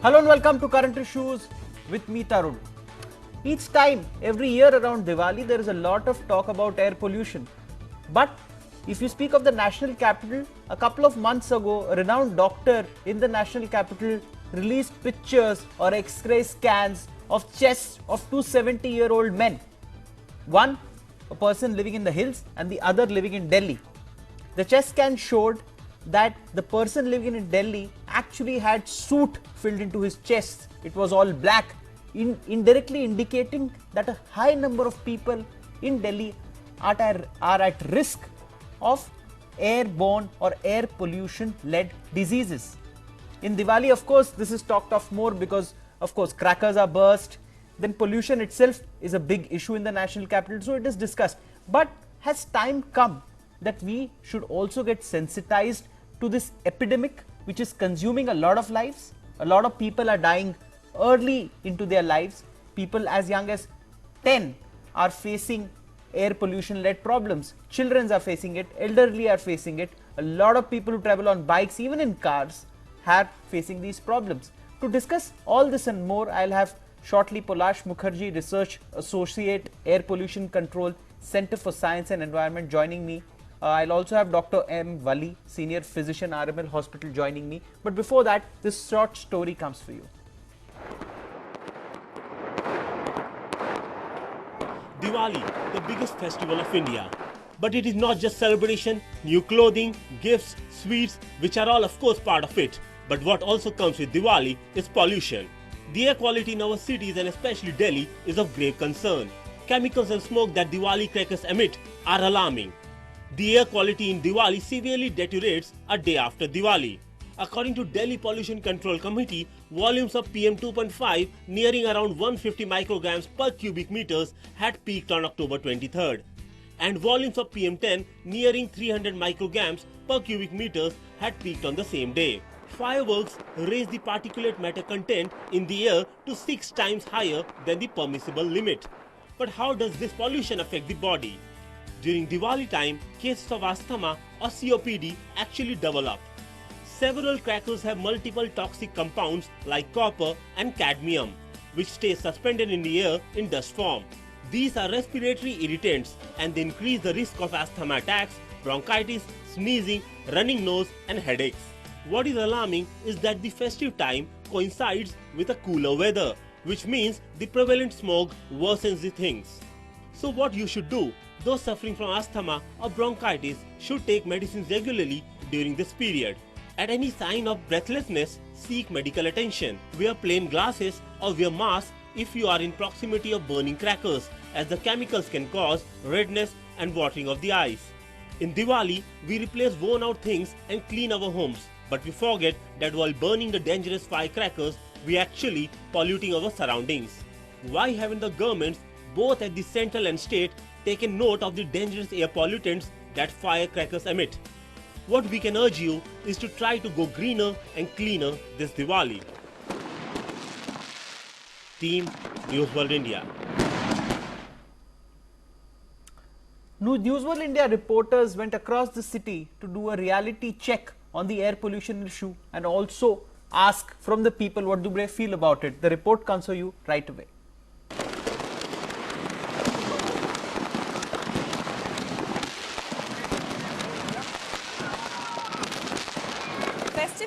Hello and welcome to Current Issues with me Tarun. Each time, every year around Diwali, there is a lot of talk about air pollution. But if you speak of the national capital, a couple of months ago, a renowned doctor in the national capital released pictures or X-ray scans of chests of two 70-year-old men. One, a person living in the hills, and the other living in Delhi. The chest scan showed that the person living in Delhi actually had soot filled into his chest. It was all black, indirectly indicating that a high number of people in Delhi are at risk of airborne or air pollution led diseases. In Diwali, of course, this is talked of more because, of course, crackers are burst. Then pollution itself is a big issue in the national capital, so it is discussed. But has time come that we should also get sensitized to this epidemic which is consuming a lot of lives? A lot of people are dying early into their lives. People as young as 10 are facing air pollution led problems. Children are facing it, elderly are facing it. A lot of people who travel on bikes, even in cars, are facing these problems. To discuss all this and more, I'll have shortly Polash Mukherjee, Research Associate, Air Pollution Control, Center for Science and Environment, joining me. I'll also have Dr. M. Wali, Senior Physician, RML Hospital, joining me. But before that, this short story comes for you. Diwali, the biggest festival of India. But it is not just celebration, new clothing, gifts, sweets, which are all of course part of it. But what also comes with Diwali is pollution. The air quality in our cities and especially Delhi is of grave concern. Chemicals and smoke that Diwali crackers emit are alarming. The air quality in Diwali severely deteriorates a day after Diwali. According to Delhi Pollution Control Committee, volumes of PM 2.5 nearing around 150 micrograms per cubic meters had peaked on October 23rd. And volumes of PM 10 nearing 300 micrograms per cubic meters had peaked on the same day. Fireworks raised the particulate matter content in the air to 6 times higher than the permissible limit. But how does this pollution affect the body? During Diwali time, cases of asthma or COPD actually develop. Several crackers have multiple toxic compounds like copper and cadmium, which stay suspended in the air in dust form. These are respiratory irritants and they increase the risk of asthma attacks, bronchitis, sneezing, running nose and headaches. What is alarming is that the festive time coincides with a cooler weather, which means the prevalent smog worsens the things. So what you should do? Those suffering from asthma or bronchitis should take medicines regularly during this period. At any sign of breathlessness, seek medical attention. Wear plain glasses or wear masks if you are in proximity of burning crackers, as the chemicals can cause redness and watering of the eyes. In Diwali, we replace worn out things and clean our homes, but we forget that while burning the dangerous firecrackers, we are actually polluting our surroundings. Why haven't the governments, both at the central and state, taken note of the dangerous air pollutants that firecrackers emit? What we can urge you is to try to go greener and cleaner this Diwali. Team News World India. News World India reporters went across the city to do a reality check on the air pollution issue and also ask from the people what do they feel about it. The report comes for you right away.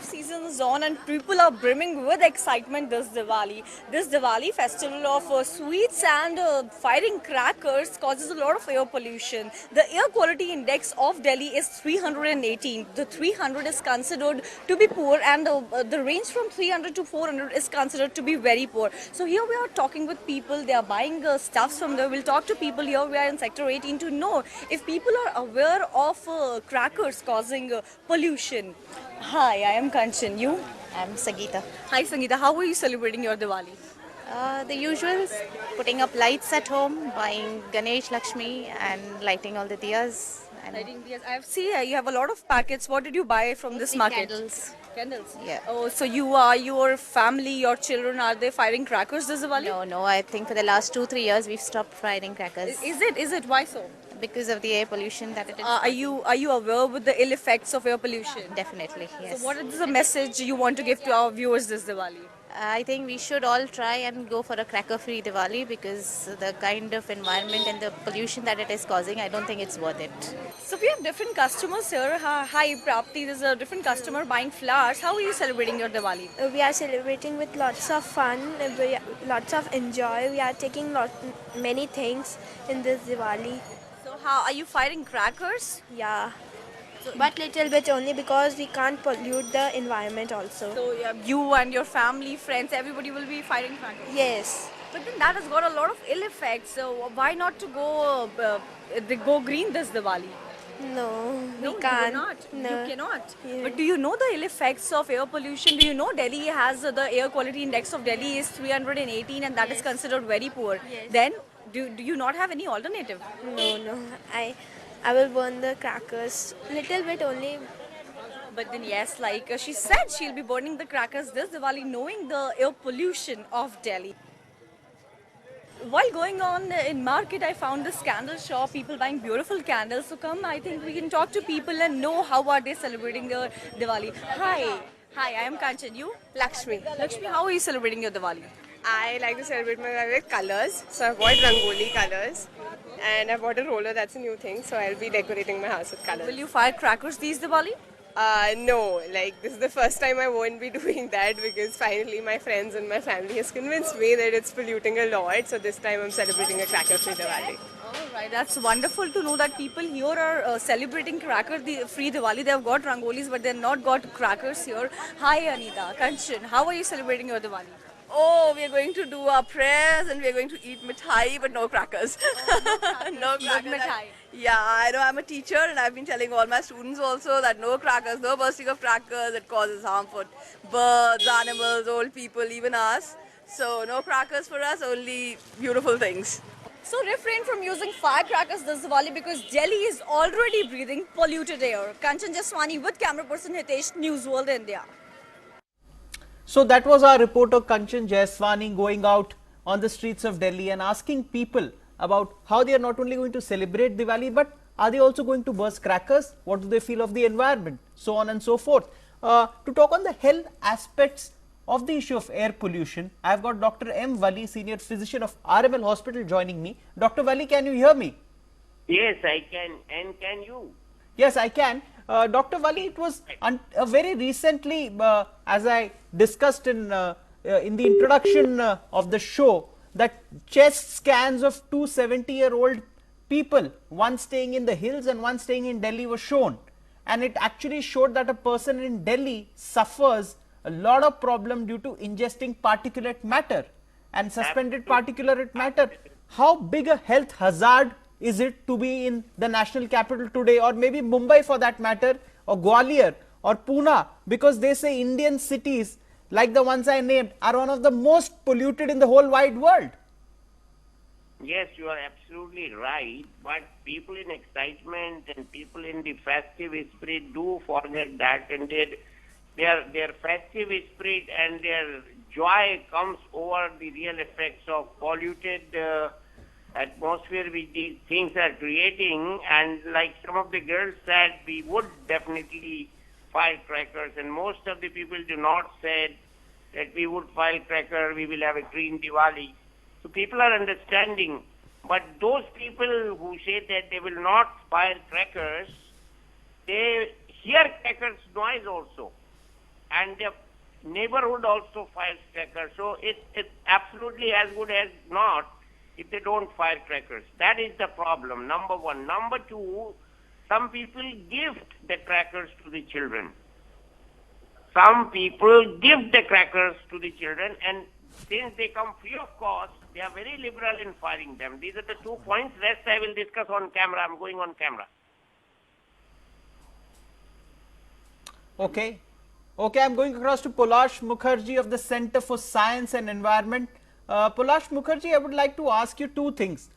Season is on and people are brimming with excitement this Diwali. This Diwali festival of sweets and firing crackers causes a lot of air pollution. The air quality index of Delhi is 318. The 300 is considered to be poor and the range from 300 to 400 is considered to be very poor. So here we are talking with people. They are buying stuffs from there. We'll talk to people here. We are in sector 18 to know if people are aware of crackers causing pollution. Hi, I am Kanchan. You? I'm Sagita. Hi, Sangeeta. How are you celebrating your Diwali? The usual, putting up lights at home, buying Ganesh, Lakshmi and lighting all the diyas. And I see you have a lot of packets. What did you buy from this market? Candles. Candles? Yeah. Oh, so your family, your children, are they firing crackers this Diwali? No, I think for the last 2-3 years we've stopped firing crackers. Is it? Why so? Because of the air pollution that it is. Are you aware with the ill effects of air pollution? Definitely, yes. So what is the message you want to give to our viewers this Diwali? I think we should all try and go for a cracker-free Diwali because the kind of environment and the pollution that it is causing, I don't think it's worth it. So we have different customers here. Hi, Prapti. There's a different customer buying flowers. How are you celebrating your Diwali? We are celebrating with lots of fun, lots of enjoy. We are taking many things in this Diwali. So how are you firing crackers? Yeah, but little bit only because we can't pollute the environment also. So you and your family, friends, everybody will be firing crackers. Yes. But then that has got a lot of ill effects. So why not to go green this Diwali? No, No, we you can't. cannot. No. You cannot. Yeah. But do you know the ill effects of air pollution? Do you know Delhi has the air quality index of Delhi is 318 and that is considered very poor. Yes. Then do you not have any alternative? No. I will burn the crackers little bit only. But then yes, like she said, she'll be burning the crackers this Diwali knowing the air pollution of Delhi. While going on in market, I found this candle shop, people buying beautiful candles. So come, I think we can talk to people and know how are they celebrating their Diwali. Hi, I am Kanchan. You? Lakshmi. Lakshmi, how are you celebrating your Diwali? I like to celebrate my Diwali with colors, so I bought rangoli colors, and I bought a roller. That's a new thing, so I'll be decorating my house with colors. Will you fire crackers these Diwali? No, like this is the first time I won't be doing that because finally my friends and my family has convinced me that it's polluting a lot. So this time I'm celebrating a cracker-free Diwali. Alright, that's wonderful to know that people here are celebrating free Diwali. They have got rangolis, but they've not got crackers here. Hi Anita, Kanchan, how are you celebrating your Diwali? Oh, we are going to do our prayers and we are going to eat mithai, but no crackers. No crackers. mithai. Yeah, I know I'm a teacher and I've been telling all my students also that no crackers, no bursting of crackers. It causes harm for birds, animals, old people, even us. So no crackers for us, only beautiful things. So refrain from using firecrackers this Diwali because Delhi is already breathing polluted air. Kanchan Jaswani with camera person Hitesh, News World India. So that was our reporter Kanchan Jaiswani going out on the streets of Delhi and asking people about how they are not only going to celebrate Diwali, but are they also going to burst crackers? What do they feel of the environment? So on and so forth. To talk on the health aspects of the issue of air pollution, I have got Dr. M. Wali, Senior Physician of RML Hospital joining me. Dr. Wali, can you hear me? Yes, I can. And can you? Yes, I can. Dr. Wali, it was very recently, as I discussed in the introduction of the show, that chest scans of two 70-year-old people, one staying in the hills and one staying in Delhi, were shown. And it actually showed that a person in Delhi suffers a lot of problem due to ingesting particulate matter and suspended particulate matter. How big a health hazard is it to be in the national capital today, or maybe Mumbai for that matter, or Gwalior or Pune, because they say Indian cities like the ones I named are one of the most polluted in the whole wide world? Yes, you are absolutely right. But people in excitement and people in the festive spirit do forget that, and their festive spirit and their joy comes over the real effects of polluted atmosphere which these things are creating. And like some of the girls said, we would definitely firecrackers, and most of the people do not say that we would firecracker, we will have a green Diwali. So people are understanding, but those people who say that they will not fire crackers, they hear crackers noise also, and their neighborhood also fires crackers. So it's absolutely as good as not if they don't fire crackers. That is the problem, number one. Number two, some people gift the crackers to the children. Some people give the crackers to the children, and since they come free of cost, they are very liberal in firing them. These are the 2 points. Rest I will discuss on camera. I'm going on camera. Okay. Okay, I'm going across to Polash Mukherjee of the Center for Science and Environment. Polash Mukherjee, I would like to ask you two things.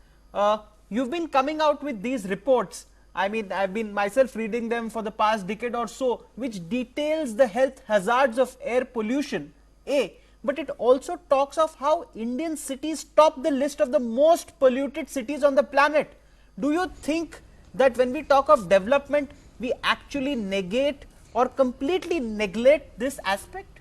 You've been coming out with these reports. I mean, I've been myself reading them for the past decade or so, which details the health hazards of air pollution, A. But it also talks of how Indian cities top the list of the most polluted cities on the planet. Do you think that when we talk of development, we actually negate or completely neglect this aspect?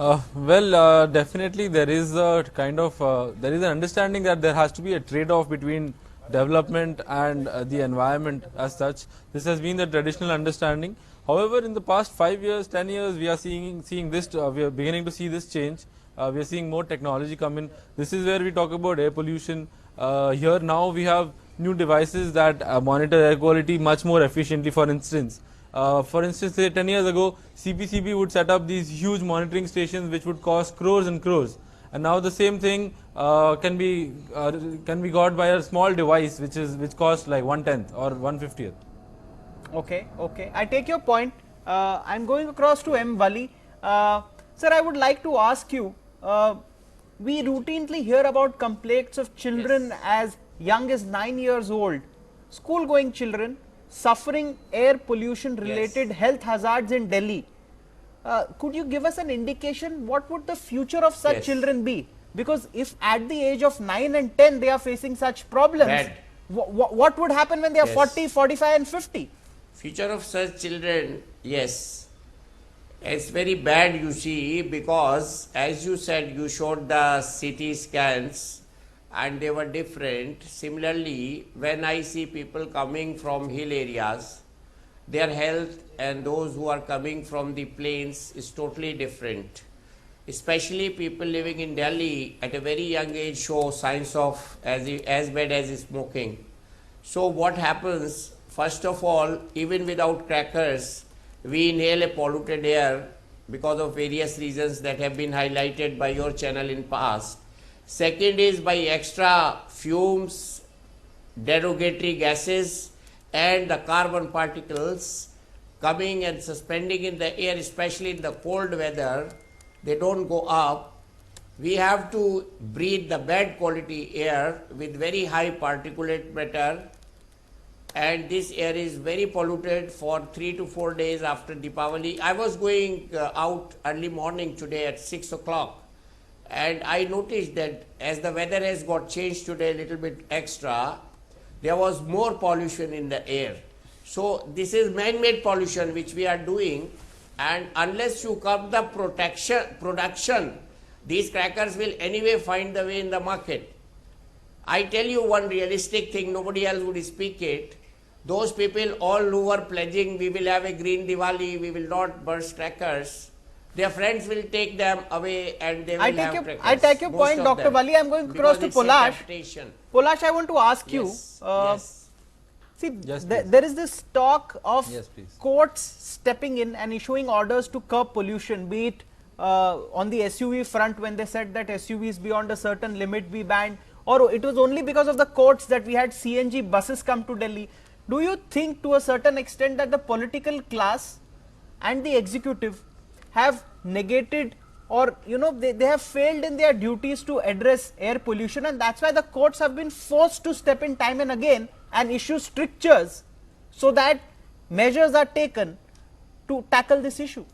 Definitely there is a kind of there is an understanding that there has to be a trade-off between development and the environment as such. This has been the traditional understanding. However, in the past 5 years, 10 years, we are seeing this. We are beginning to see this change. We are seeing more technology come in. This is where we talk about air pollution. Here now we have new devices that monitor air quality much more efficiently. For instance, say 10 years ago, CPCB would set up these huge monitoring stations which would cost crores and crores. And now the same thing can be got by a small device which costs like 1/10 or 1/50th. Okay, okay. I take your point. I'm going across to M. Wali. Sir, I would like to ask you, we routinely hear about complaints of children as young as 9 years old, school going children, suffering air pollution related health hazards in Delhi. Could you give us an indication what would the future of such children be? Because if at the age of 9 and 10 they are facing such problems, what would happen when they are 40, 45 and 50? Future of such children, yes, it's very bad, you see, because as you said, you showed the CT scans and they were different. Similarly, when I see people coming from hill areas, their health and those who are coming from the plains is totally different. Especially people living in Delhi at a very young age show signs of as bad as smoking. So what happens? First of all, even without crackers, we inhale a polluted air because of various reasons that have been highlighted by your channel in past. Second is by extra fumes, derogatory gases and the carbon particles coming and suspending in the air, especially in the cold weather, they don't go up. We have to breathe the bad quality air with very high particulate matter, and this air is very polluted for 3 to 4 days after Diwali. I was going out early morning today at 6 o'clock, and I noticed that as the weather has got changed today a little bit extra, there was more pollution in the air. So this is man-made pollution which we are doing, and unless you curb the production, these crackers will anyway find the way in the market. I tell you one realistic thing, nobody else would speak it. Those people all who were pledging we will have a green Diwali, we will not burst crackers, their friends will take them away and they will have crackers. I take your point, Dr. Wali. I am going across to Polash. Polash, I want to ask you, see, there is this talk of courts stepping in and issuing orders to curb pollution, be it on the SUV front when they said that SUVs beyond a certain limit be banned, or it was only because of the courts that we had CNG buses come to Delhi. Do you think to a certain extent that the political class and the executive have negated, or they have failed in their duties to address air pollution, and that's why the courts have been forced to step in time and again and issue strictures so that measures are taken to tackle this issue?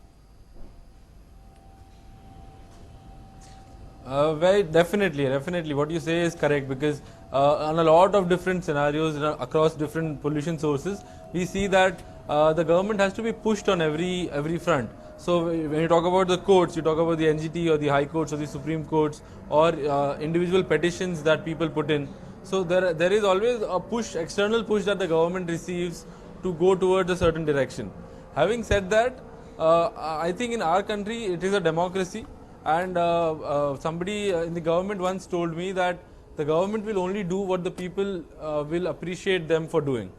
Very definitely what you say is correct, because on a lot of different scenarios across different pollution sources, we see that the government has to be pushed on every front. So when you talk about the courts, you talk about the NGT or the high courts or the Supreme Courts or individual petitions that people put in. So there is always a push, external push that the government receives to go towards a certain direction. Having said that, I think in our country it is a democracy, and somebody in the government once told me that the government will only do what the people will appreciate them for doing.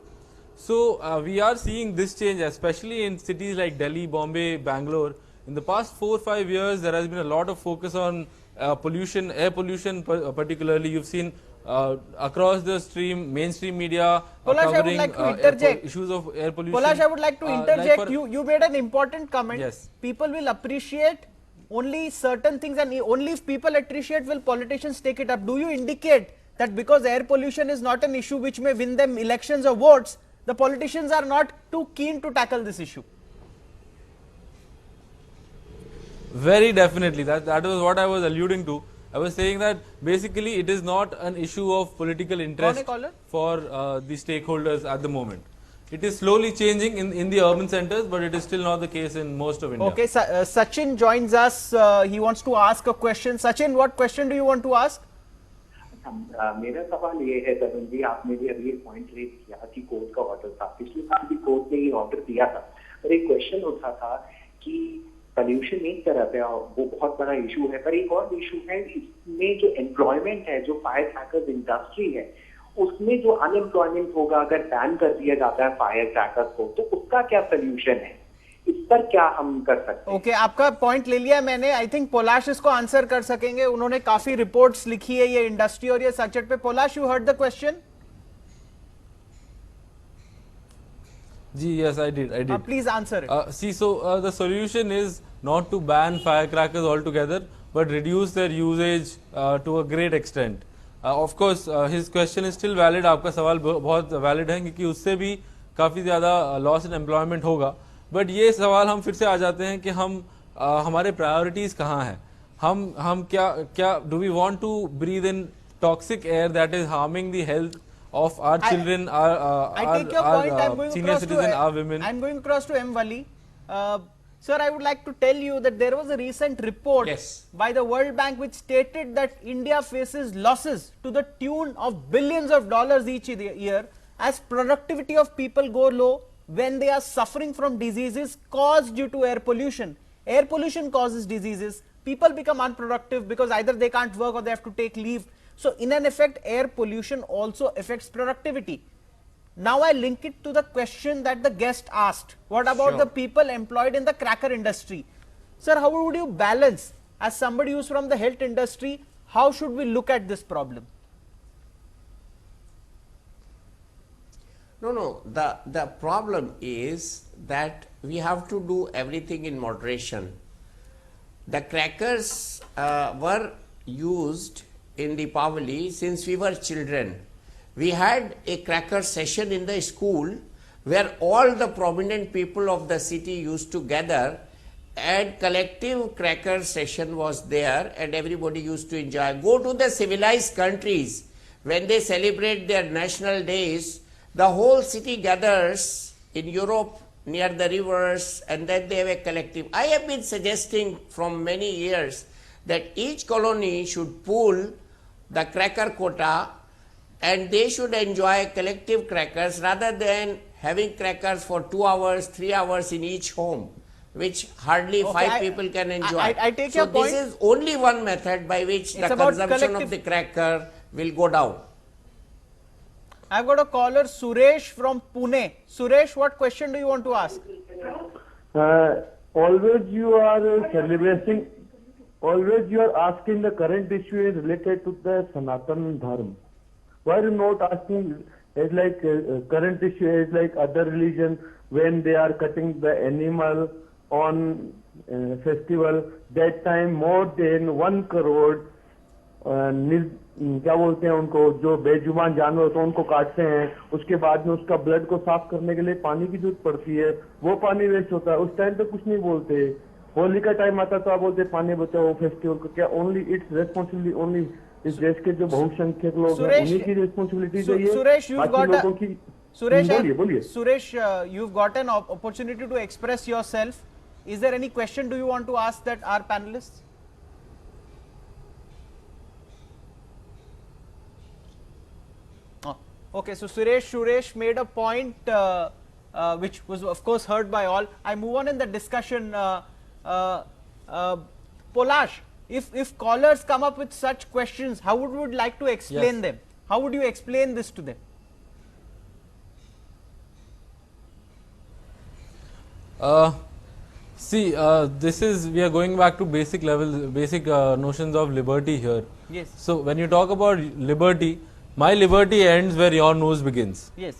So we are seeing this change, especially in cities like Delhi, Bombay, Bangalore. In the past 4 or 5 years, there has been a lot of focus on pollution, air pollution particularly. You've seen across the mainstream media covering issues of air pollution. Polash, I would like to interject. You made an important comment. Yes. People will appreciate only certain things, and only if people appreciate will politicians take it up. Do you indicate that because air pollution is not an issue which may win them elections or votes, the politicians are not too keen to tackle this issue? Very definitely. That was what I was alluding to. I was saying that basically it is not an issue of political interest for the stakeholders at the moment. It is slowly changing in the urban centers, but it is still not the case in most of India. Okay, Sachin joins us. He wants to ask a question. Sachin, what question do you want to ask? मेरा सवाल ये है तरुण जी, आपने भी अभी एक point raise किया कि कोर्ट का ऑर्डर था, पिछले साल भी कोर्ट ने ये ऑर्डर दिया था, पर एक क्वेश्चन उठा था कि पोल्यूशन एक तरफ है और वो बहुत बड़ा इशू है, पर एक और इशू है इसमें जो एम्प्लॉयमेंट है, जो फायर क्रैकर्स इंडस्ट्री है, उसमें जो अनएम्प्लॉयमेंट होगा अगर बैन कर दिया जाता है फायर क्रैकर्स को, तो उसका क्या सोल्यूशन है, इस पर क्या हम कर सकते हैं? ओके, आपका पॉइंट ले लिया मैंने। आई थिंक पोलाश इसको आंसर कर सकेंगे, उन्होंने काफी रिपोर्ट्स लिखी है ये इंडस्ट्री और ये सचेट पे। Palash, you heard the question? जी, yes, I did. Please answer it. See, so the solution is not to ban firecrackers altogether, but reduce their usage to a great extent. Of course, his question is still valid. आपका सवाल बहुत valid है क्योंकि उससे भी काफ़ी ज़्यादा loss in employment होगा। बट ये सवाल हम फिर से आ जाते हैं कि हम हमारे प्रायोरिटीज़ कहाँ हैं? हम क्या do we want to breathe in toxic air that is harming the health of our children, our senior citizen, our women. I'm going across to M. Wali. Sir, I would like to tell you that there was a recent report by the World Bank which stated that India faces losses to the tune of billions of dollars each year as productivity of people go low when they are suffering from diseases caused due to air pollution. Air pollution causes diseases. People become unproductive because either they can't work or they have to take leave. So in an effect, air pollution also affects productivity. Now I link it to the question that the guest asked. What about the people employed in the cracker industry? Sir, how would you balance, as somebody who's from the health industry, how should we look at this problem? No, the problem is that we have to do everything in moderation. The crackers were used in Diwali since we were children. We had a cracker session in the school where all the prominent people of the city used to gather, and collective cracker session was there and everybody used to enjoy. Go to the civilized countries, when they celebrate their national days, the whole city gathers in Europe near the rivers and then they have a collective. I have been suggesting from many years that each colony should pool the cracker quota and they should enjoy collective crackers rather than having crackers for 2 hours, 3 hours in each home, which hardly 5 people can enjoy. I take your point. This is only one method by which the consumption of the cracker will go down. I've got a caller, Suresh from Pune. Suresh, what question do you want to ask? Always you are celebrating. Always you are asking the current issue is related to the Sanatan Dharma. Why are you not asking it's like current issue is like other religion when they are cutting the animal on festival, that time more than 1 crore क्या बोलते हैं उनको, जो बेजुबान जानवर होते हैं उनको काटते हैं, उसके बाद में उसका ब्लड को साफ करने के लिए पानी की जरूरत पड़ती है, वो पानी वेस्ट होता है, उस टाइम पे कुछ नहीं बोलते। होली का टाइम आता तो आप बोलते पानी बचाओ फेस्टिवल को, क्या ओनली इट्स रेस्पॉन्सिबिलिटी ओनली इस देश के जो बहुसंख्यक लोग हैं उन्हीं की रिस्पॉन्सिबिलिटी चाहिए, बाकी लोगों की। Suresh, you've got an opportunity to express yourself. Is there any question do you want to ask that our panelists? Okay, so Suresh made a point which was of course heard by all. I move on in the discussion. Polash, if callers come up with such questions, how would you like to explain them? How would you explain this to them? See, we are going back to basic notions of liberty here. Yes. So when you talk about liberty, my liberty ends where your nose begins. Yes.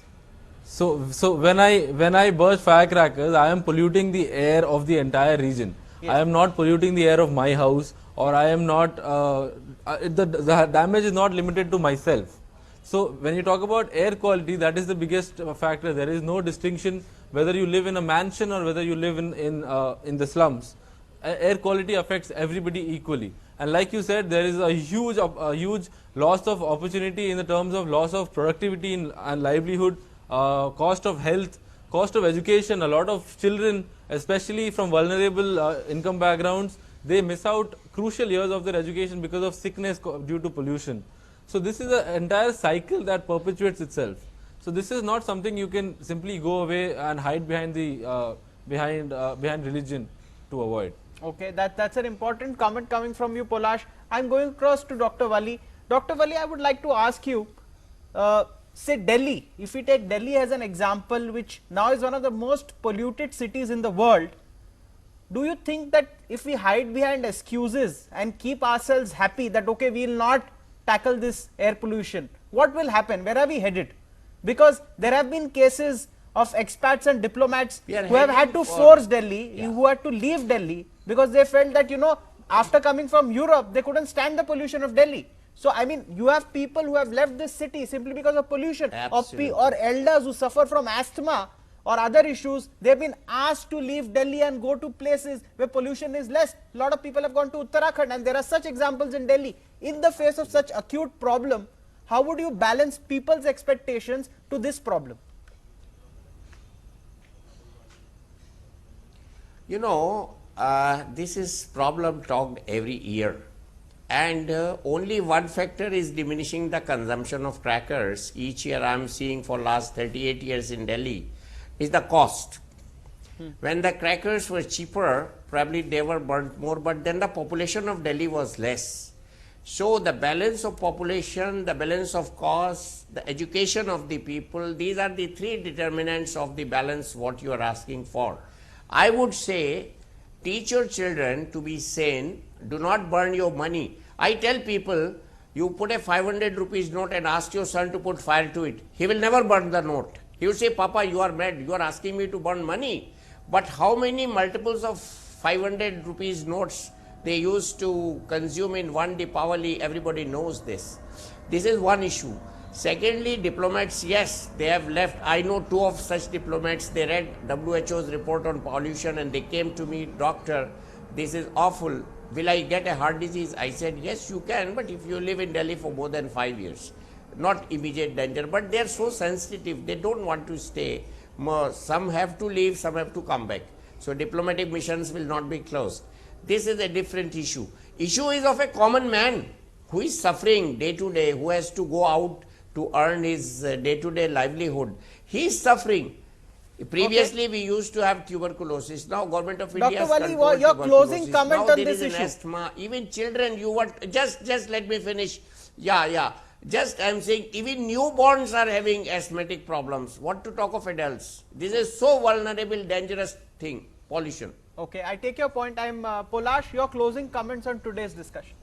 So when I burst firecrackers, I am polluting the air of the entire region. Yes. I am not polluting the air of my house, or I am not. The damage is not limited to myself. So when you talk about air quality, that is the biggest factor. There is no distinction whether you live in a mansion or whether you live in the slums. Air quality affects everybody equally. And like you said, there is a huge loss of opportunity in the terms of loss of productivity and livelihood, cost of health, cost of education. A lot of children, especially from vulnerable income backgrounds, they miss out crucial years of their education because of sickness due to pollution. So this is an entire cycle that perpetuates itself. So this is not something you can simply go away and hide behind the behind religion to avoid. Okay, that's an important comment coming from you, Polash. I'm going across to Dr. Wali. Dr. Wali, I would like to ask you, say Delhi, if we take Delhi as an example, which now is one of the most polluted cities in the world, do you think that if we hide behind excuses and keep ourselves happy that okay, we will not tackle this air pollution, what will happen? Where are we headed? Because there have been cases of expats and diplomats who have had to force Delhi, who had to leave Delhi because they felt that, you know, after coming from Europe, they couldn't stand the pollution of Delhi. So, I mean, you have people who have left this city simply because of pollution, or elders who suffer from asthma or other issues. They have been asked to leave Delhi and go to places where pollution is less. A lot of people have gone to Uttarakhand, and there are such examples in Delhi. In the face of such acute problem, how would you balance people's expectations to this problem? You know, this is problem talked every year, and only one factor is diminishing the consumption of crackers. Each year I am seeing for last 38 years in Delhi is the cost. When the crackers were cheaper, probably they were burnt more, but then the population of Delhi was less. So the balance of population, the balance of cost, the education of the people, these are the three determinants of the balance what you are asking for. I would say teach your children to be sane, do not burn your money. I tell people, you put a 500 rupees note and ask your son to put fire to it. He will never burn the note. He will say, Papa, you are mad, you are asking me to burn money. But how many multiples of 500 rupees notes they used to consume in one Diwali, everybody knows this. This is one issue. Secondly, diplomats, yes, they have left. I know two of such diplomats. They read WHO's report on pollution and they came to me, doctor, this is awful. Will I get a heart disease? I said, yes, you can, but if you live in Delhi for more than 5 years, not immediate danger. But they are so sensitive, they don't want to stay. Some have to leave, some have to come back. So diplomatic missions will not be closed. This is a different issue. Issue is of a common man who is suffering day to day, who has to go out to earn his day-to-day livelihood. He is suffering. Previously, we used to have tuberculosis. Now, Government of India has controlled tuberculosis. Your closing comment now on this issue. Asthma. Even children, you want just let me finish. Yeah. Just I am saying, even newborns are having asthmatic problems. What to talk of adults? This is so vulnerable, dangerous thing. Pollution. Okay, I take your point. I'm Polash. Your closing comments on today's discussion.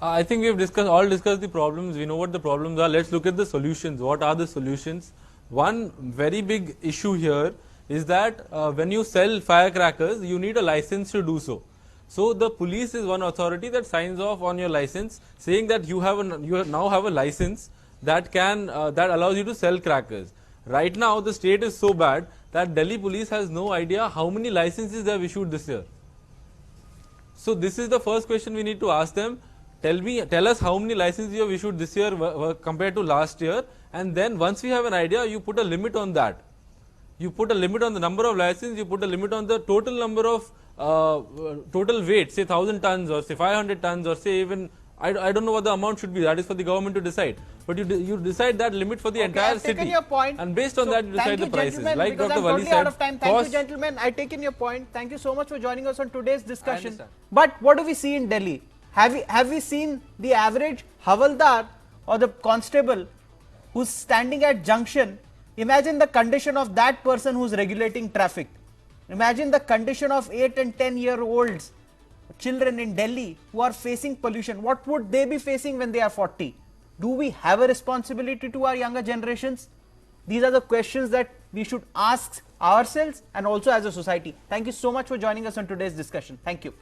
I think we have all discussed the problems. We know what the problems are. Let's look at the solutions. What are the solutions? One very big issue here is that when you sell firecrackers, you need a license to do so. So the police is one authority that signs off on your license, saying that you now have a license that that allows you to sell crackers. Right now, the state is so bad that Delhi police has no idea how many licenses they have issued this year. So this is the first question we need to ask them. Tell us how many licenses you have issued this year compared to last year, and then once we have an idea, you put a limit on that. You put a limit on the number of licenses, you put a limit on the total number of total weight, say 1000 tons or say 500 tons or say even, I don't know what the amount should be, that is for the government to decide. But you decide that limit for the entire city. Your point. And based on that, you decide the prices. Like Dr. Wali said, out of time. Thank you, gentlemen. I taken your point. Thank you so much for joining us on today's discussion. But what do we see in Delhi? Have we seen the average Havaldar or the constable who's standing at junction? Imagine the condition of that person who's regulating traffic. Imagine the condition of 8 and 10-year-olds, children in Delhi who are facing pollution. What would they be facing when they are 40? Do we have a responsibility to our younger generations? These are the questions that we should ask ourselves and also as a society. Thank you so much for joining us on today's discussion. Thank you.